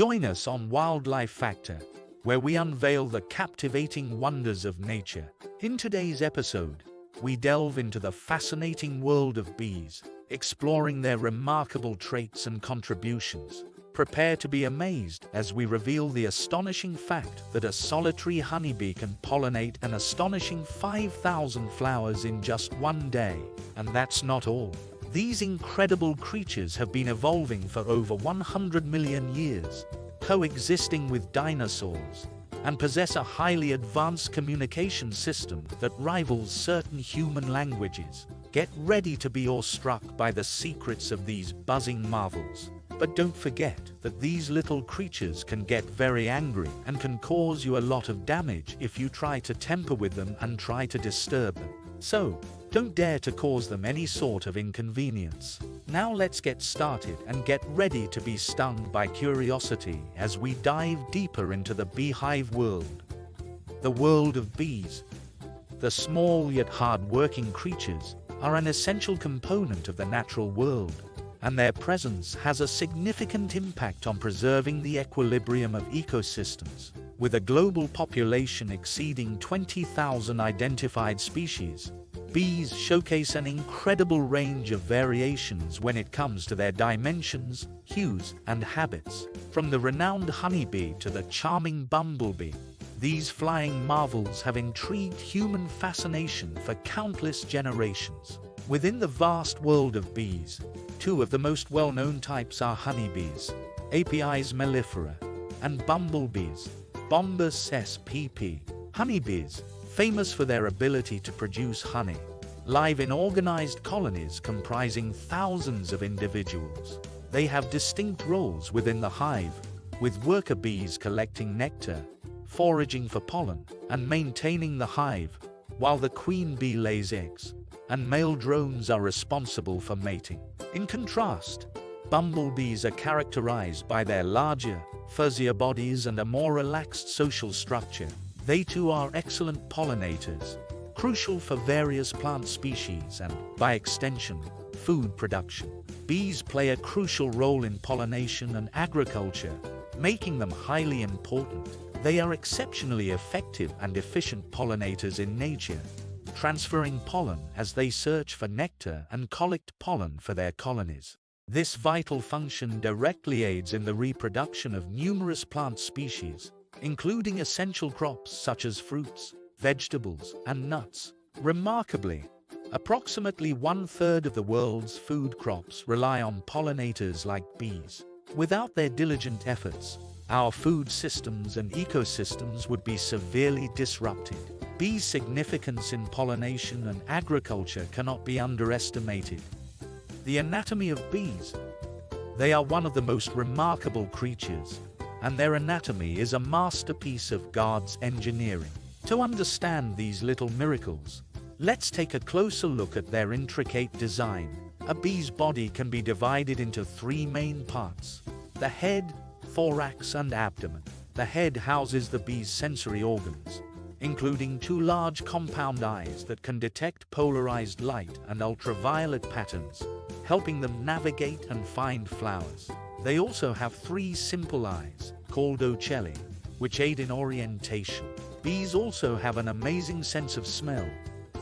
Join us on Wildlife Factor, where we unveil the captivating wonders of nature. In today's episode, we delve into the fascinating world of bees, exploring their remarkable traits and contributions. Prepare to be amazed as we reveal the astonishing fact that a solitary honeybee can pollinate an astonishing 5,000 flowers in just one day. And that's not all. These incredible creatures have been evolving for over 100 million years, coexisting with dinosaurs, and possess a highly advanced communication system that rivals certain human languages. Get ready to be awestruck by the secrets of these buzzing marvels. But don't forget that these little creatures can get very angry and can cause you a lot of damage if you try to tamper with them and try to disturb them. So, don't dare to cause them any sort of inconvenience. Now let's get started and get ready to be stung by curiosity as we dive deeper into the beehive world. The world of bees. The small yet hard-working creatures are an essential component of the natural world, and their presence has a significant impact on preserving the equilibrium of ecosystems. With a global population exceeding 20,000 identified species, bees showcase an incredible range of variations when it comes to their dimensions, hues, and habits. From the renowned honeybee to the charming bumblebee, these flying marvels have intrigued human fascination for countless generations. Within the vast world of bees, two of the most well-known types are honeybees, Apis mellifera, and bumblebees, Bombus spp. Honeybees, famous for their ability to produce honey, live in organized colonies comprising thousands of individuals. They have distinct roles within the hive, with worker bees collecting nectar, foraging for pollen, and maintaining the hive, while the queen bee lays eggs, and male drones are responsible for mating. In contrast, bumblebees are characterized by their larger, fuzzier bodies and a more relaxed social structure. They too are excellent pollinators, crucial for various plant species and, by extension, food production. Bees play a crucial role in pollination and agriculture, making them highly important. They are exceptionally effective and efficient pollinators in nature, transferring pollen as they search for nectar and collect pollen for their colonies. This vital function directly aids in the reproduction of numerous plant species, including essential crops such as fruits, vegetables, and nuts. Remarkably, approximately 1/3 of the world's food crops rely on pollinators like bees. Without their diligent efforts, our food systems and ecosystems would be severely disrupted. Bees' significance in pollination and agriculture cannot be underestimated. The anatomy of bees. They are one of the most remarkable creatures, and their anatomy is a masterpiece of God's engineering. To understand these little miracles, let's take a closer look at their intricate design. A bee's body can be divided into three main parts: the head, thorax, and abdomen. The head houses the bee's sensory organs, including two large compound eyes that can detect polarized light and ultraviolet patterns, helping them navigate and find flowers. They also have three simple eyes, called ocelli, which aid in orientation. Bees also have an amazing sense of smell,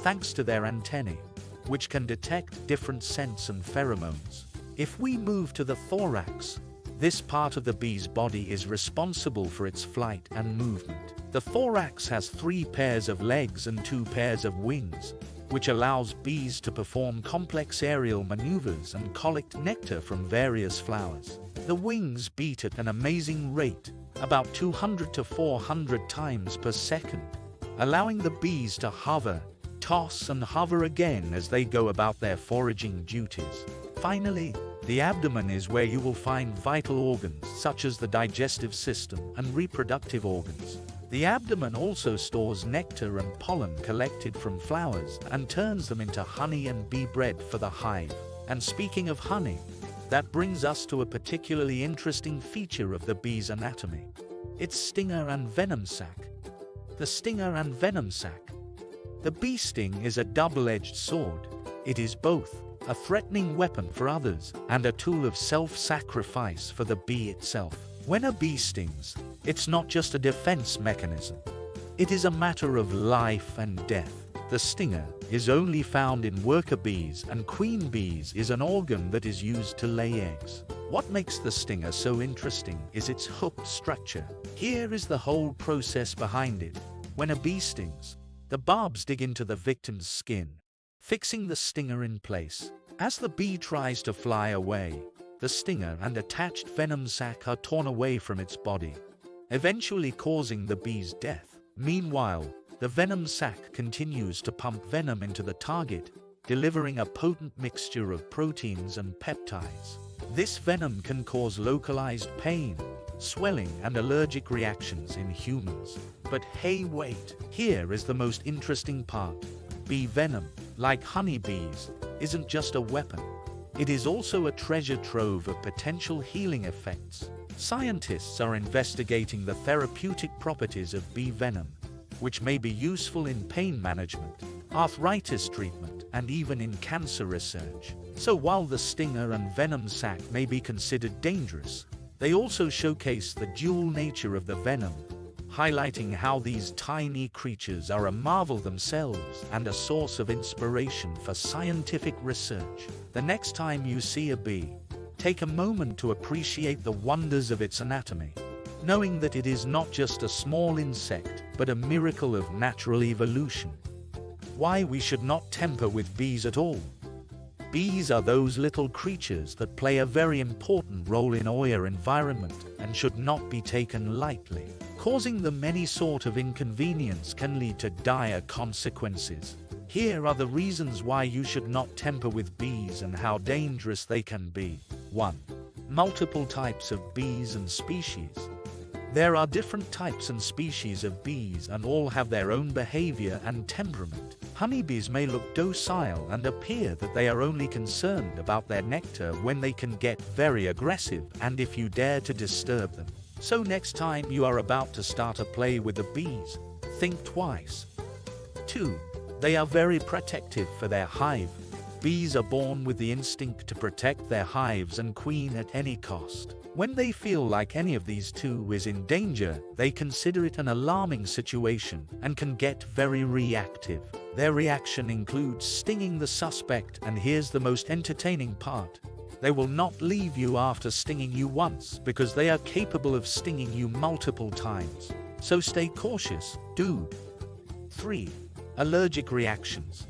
thanks to their antennae, which can detect different scents and pheromones. If we move to the thorax, this part of the bee's body is responsible for its flight and movement. The thorax has 3 pairs of legs and 2 pairs of wings, which allows bees to perform complex aerial maneuvers and collect nectar from various flowers. The wings beat at an amazing rate, about 200 to 400 times per second, allowing the bees to hover, toss and hover again as they go about their foraging duties. Finally, the abdomen is where you will find vital organs such as the digestive system and reproductive organs. The abdomen also stores nectar and pollen collected from flowers and turns them into honey and bee bread for the hive. And speaking of honey, that brings us to a particularly interesting feature of the bee's anatomy: its stinger and venom sac. The stinger and venom sac. The bee sting is a double-edged sword. It is both a threatening weapon for others and a tool of self-sacrifice for the bee itself. When a bee stings, it's not just a defense mechanism. It is a matter of life and death. The stinger is only found in worker bees, and queen bees is an organ that is used to lay eggs. What makes the stinger so interesting is its hooked structure. Here is the whole process behind it. When a bee stings, the barbs dig into the victim's skin, fixing the stinger in place. As the bee tries to fly away, the stinger and attached venom sac are torn away from its body, eventually causing the bee's death. Meanwhile, the venom sac continues to pump venom into the target, delivering a potent mixture of proteins and peptides. This venom can cause localized pain, swelling, and allergic reactions in humans. But hey, wait! Here is the most interesting part. Bee venom, like honeybees, isn't just a weapon. It is also a treasure trove of potential healing effects. Scientists are investigating the therapeutic properties of bee venom, which may be useful in pain management, arthritis treatment, and even in cancer research. So while the stinger and venom sac may be considered dangerous, they also showcase the dual nature of the venom, highlighting how these tiny creatures are a marvel themselves and a source of inspiration for scientific research. The next time you see a bee, take a moment to appreciate the wonders of its anatomy, knowing that it is not just a small insect, but a miracle of natural evolution. Why we should not tamper with bees at all. Bees are those little creatures that play a very important role in our environment and should not be taken lightly. Causing them any sort of inconvenience can lead to dire consequences. Here are the reasons why you should not tamper with bees and how dangerous they can be. 1. Multiple types of bees and species. There are different types and species of bees, and all have their own behavior and temperament. Honeybees may look docile and appear that they are only concerned about their nectar when they can get very aggressive and if you dare to disturb them. So next time you are about to start a play with the bees, think twice. 2. They are very protective for their hive. Bees are born with the instinct to protect their hives and queen at any cost. When they feel like any of these two is in danger, they consider it an alarming situation and can get very reactive. Their reaction includes stinging the suspect, and here's the most entertaining part. They will not leave you after stinging you once because they are capable of stinging you multiple times. So stay cautious, dude. 3. Allergic reactions.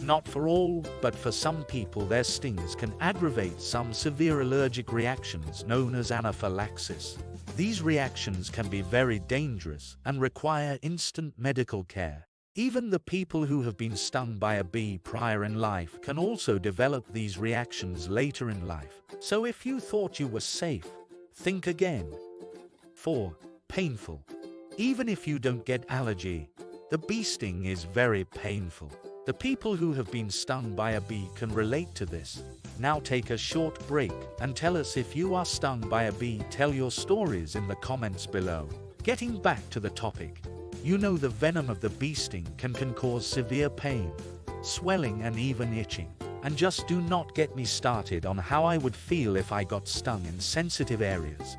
Not for all, but for some people, their stings can aggravate some severe allergic reactions known as anaphylaxis. These reactions can be very dangerous and require instant medical care. Even the people who have been stung by a bee prior in life can also develop these reactions later in life. So if you thought you were safe, think again. 4. Painful. Even if you don't get allergy, the bee sting is very painful. The people who have been stung by a bee can relate to this. Now take a short break and tell us if you are stung by a bee. Tell your stories in the comments below. Getting back to the topic, you know the venom of the bee sting can cause severe pain, swelling, and even itching. And just do not get me started on how I would feel if I got stung in sensitive areas.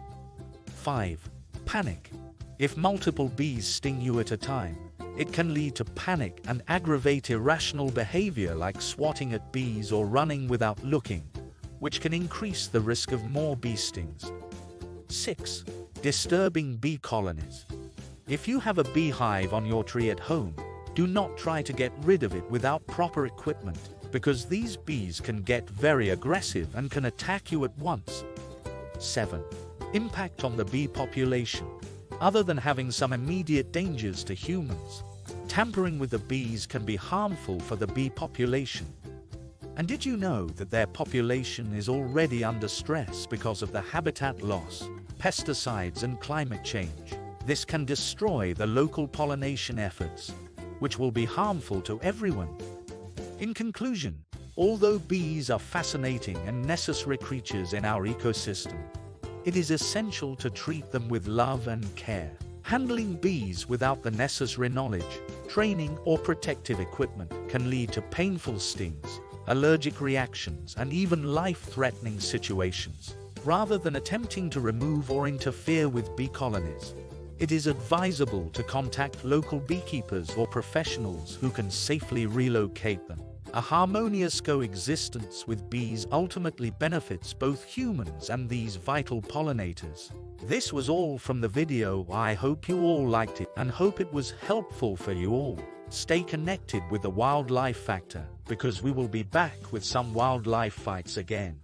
5. Panic. If multiple bees sting you at a time, it can lead to panic and aggravate irrational behavior like swatting at bees or running without looking, which can increase the risk of more bee stings. 6. Disturbing bee colonies. If you have a beehive on your tree at home, do not try to get rid of it without proper equipment, because these bees can get very aggressive and can attack you at once. 7. Impact on the bee population. Other than having some immediate dangers to humans, tampering with the bees can be harmful for the bee population. And did you know that their population is already under stress because of the habitat loss, pesticides, and climate change? This can destroy the local pollination efforts, which will be harmful to everyone. In conclusion, although bees are fascinating and necessary creatures in our ecosystem, it is essential to treat them with love and care. Handling bees without the necessary knowledge, training, or protective equipment can lead to painful stings, allergic reactions, and even life-threatening situations. rather than attempting to remove or interfere with bee colonies. It is advisable to contact local beekeepers or professionals who can safely relocate them. A harmonious coexistence with bees ultimately benefits both humans and these vital pollinators. This was all from the video. I hope you all liked it and hope it was helpful for you all. Stay connected with the Wildlife Factor, because we will be back with some wildlife facts again.